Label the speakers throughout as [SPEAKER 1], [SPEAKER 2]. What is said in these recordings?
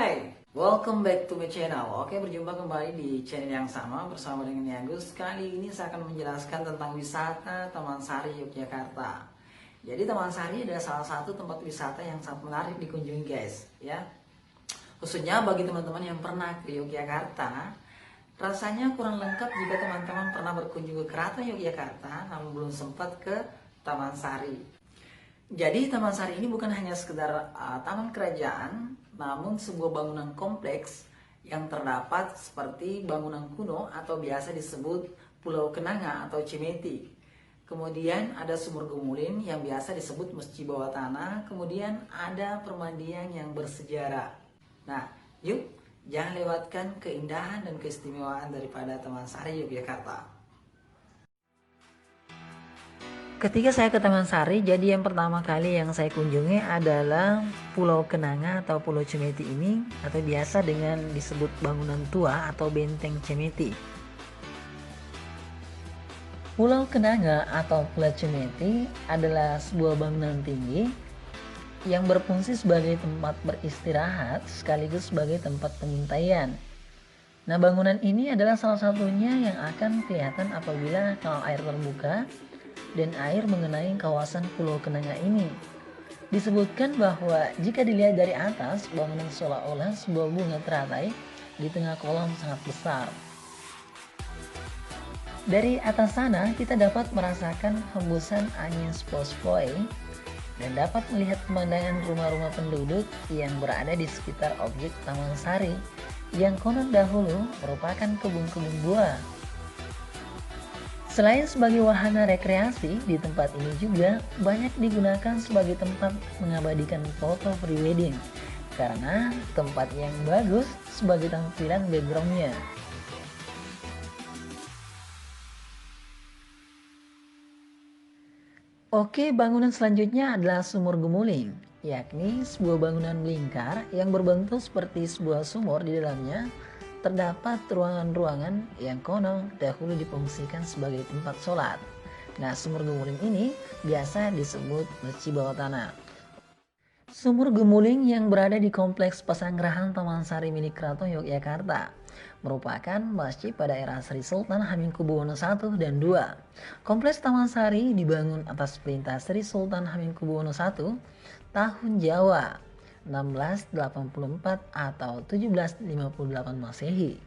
[SPEAKER 1] Hai, welcome back to my channel. Oke, berjumpa kembali di channel yang sama bersama dengan Agus. Kali ini saya akan menjelaskan tentang wisata Taman Sari, Yogyakarta. Jadi Taman Sari adalah salah satu tempat wisata yang sangat menarik dikunjungi guys, ya. Khususnya bagi teman-teman yang pernah ke Yogyakarta, rasanya kurang lengkap jika teman-teman pernah berkunjung ke Keraton Yogyakarta namun belum sempat ke Taman Sari. Jadi Taman Sari ini bukan hanya sekedar taman kerajaan, namun sebuah bangunan kompleks yang terdapat seperti bangunan kuno atau biasa disebut Pulau Kenanga atau Cimeti. Kemudian ada sumur Gemuling yang biasa disebut Masjid Bawah Tanah. Kemudian ada permandian yang bersejarah. Nah, yuk jangan lewatkan keindahan dan keistimewaan daripada Taman Sari Yogyakarta. Ketika saya ke Taman Sari, jadi yang pertama kali yang saya kunjungi adalah Pulau Kenanga atau Pulau Cimeti ini, atau biasa dengan disebut bangunan tua atau benteng Cimeti. Pulau Kenanga atau Pulau Cimeti adalah sebuah bangunan tinggi yang berfungsi sebagai tempat beristirahat sekaligus sebagai tempat pengintaian. Nah, bangunan ini adalah salah satunya yang akan kelihatan apabila kanal air terbuka dan air mengenai kawasan Pulau Kenanga ini. Disebutkan bahwa jika dilihat dari atas, bangunan seolah-olah sebuah bunga teratai di tengah kolam sangat besar. Dari atas sana kita dapat merasakan hembusan angin sepoi-sepoi dan dapat melihat pemandangan rumah-rumah penduduk yang berada di sekitar objek Taman Sari yang konon dahulu merupakan kebun-kebun buah. Selain sebagai wahana rekreasi, di tempat ini juga banyak digunakan sebagai tempat mengabadikan foto prewedding karena tempat yang bagus sebagai tampilan backgroundnya. Oke, bangunan selanjutnya adalah Sumur Gemuling, yakni sebuah bangunan melingkar yang berbentuk seperti sebuah sumur. Di dalamnya terdapat ruangan-ruangan yang konon dahulu difungsikan sebagai tempat sholat. Nah, Sumur Gemuling ini biasa disebut Masjid Bawah Tanah. Sumur Gemuling yang berada di Kompleks Pesanggerahan Taman Sari milik Keraton Yogyakarta merupakan masjid pada era Sri Sultan Hamengkubuwono I dan II. Kompleks Taman Sari dibangun atas perintah Sri Sultan Hamengkubuwono I tahun Jawa 1684 atau 1758 Masehi.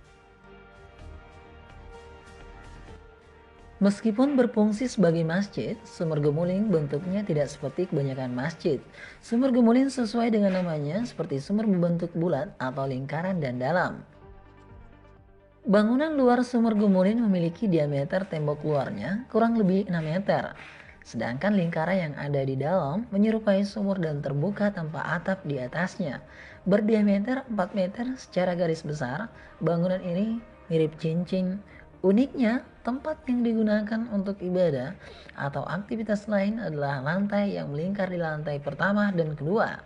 [SPEAKER 1] Meskipun berfungsi sebagai masjid, Sumur Gemuling bentuknya tidak seperti kebanyakan masjid. Sumur Gemuling sesuai dengan namanya seperti sumur berbentuk bulat atau lingkaran dan dalam. Bangunan luar Sumur Gemuling memiliki diameter tembok luarnya kurang lebih 6 meter. Sedangkan lingkaran yang ada di dalam menyerupai sumur dan terbuka tanpa atap di atasnya. Berdiameter 4 meter secara garis besar, bangunan ini mirip cincin. Uniknya, tempat yang digunakan untuk ibadah atau aktivitas lain adalah lantai yang melingkar di lantai pertama dan kedua.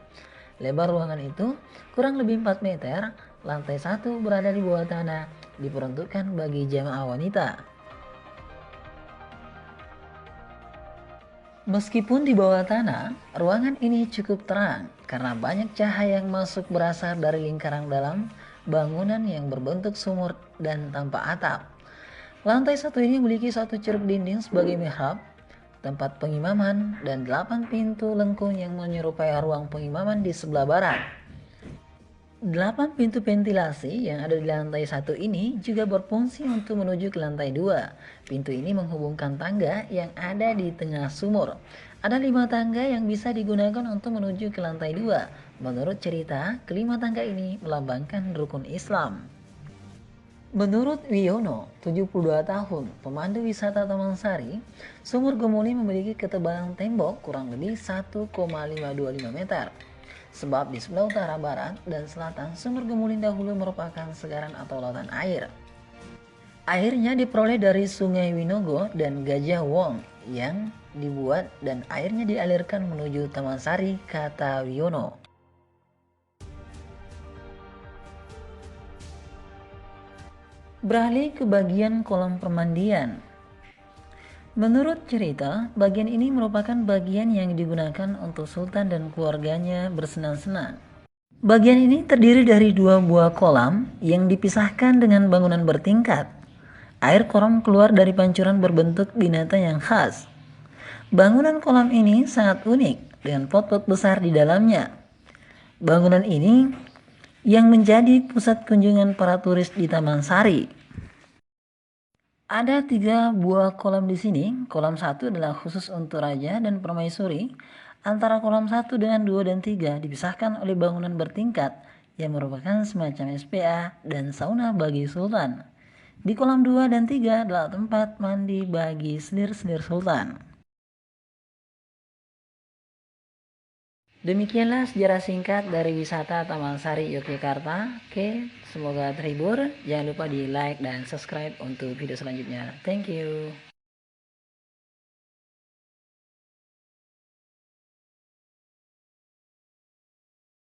[SPEAKER 1] Lebar ruangan itu kurang lebih 4 meter, lantai 1 berada di bawah tanah, diperuntukkan bagi jamaah wanita. Meskipun di bawah tanah, ruangan ini cukup terang karena banyak cahaya yang masuk berasal dari lingkaran dalam bangunan yang berbentuk sumur dan tanpa atap. Lantai 1 ini memiliki 1 ceruk dinding sebagai mihrab, tempat pengimaman, dan 8 pintu lengkung yang menyerupai ruang pengimaman di sebelah barat. 8 pintu ventilasi yang ada di lantai 1 ini juga berfungsi untuk menuju ke lantai 2. Pintu ini menghubungkan tangga yang ada di tengah sumur. Ada 5 tangga yang bisa digunakan untuk menuju ke lantai 2. Menurut cerita, kelima tangga ini melambangkan rukun Islam. Menurut Wiono, 72 tahun, pemandu wisata Taman Sari, Sumur Gemuling memiliki ketebalan tembok kurang lebih 1,525 meter. Sebab di sebelah utara, barat, dan selatan, Sumur Gemuling dahulu merupakan segaran atau lautan air. Airnya diperoleh dari Sungai Winogo dan Gajah Wong yang dibuat dan airnya dialirkan menuju Taman Sari, kata Wiono. Beralih ke bagian kolam permandian. Menurut cerita, bagian ini merupakan bagian yang digunakan untuk Sultan dan keluarganya bersenang-senang. Bagian ini terdiri dari 2 buah kolam yang dipisahkan dengan bangunan bertingkat. Air kolam keluar dari pancuran berbentuk binatang yang khas. Bangunan kolam ini sangat unik dengan pot-pot besar di dalamnya. Bangunan ini yang menjadi pusat kunjungan para turis di Taman Sari. Ada 3 buah kolam di sini. Kolam 1 adalah khusus untuk raja dan permaisuri. Antara kolam 1 dengan 2 dan 3 dipisahkan oleh bangunan bertingkat yang merupakan semacam SPA dan sauna bagi sultan. Di kolam 2 dan 3 adalah tempat mandi bagi selir-selir sultan. Demikianlah sejarah singkat dari wisata Taman Sari Yogyakarta. Oke, semoga terhibur. Jangan lupa di like dan subscribe untuk video selanjutnya. Thank you.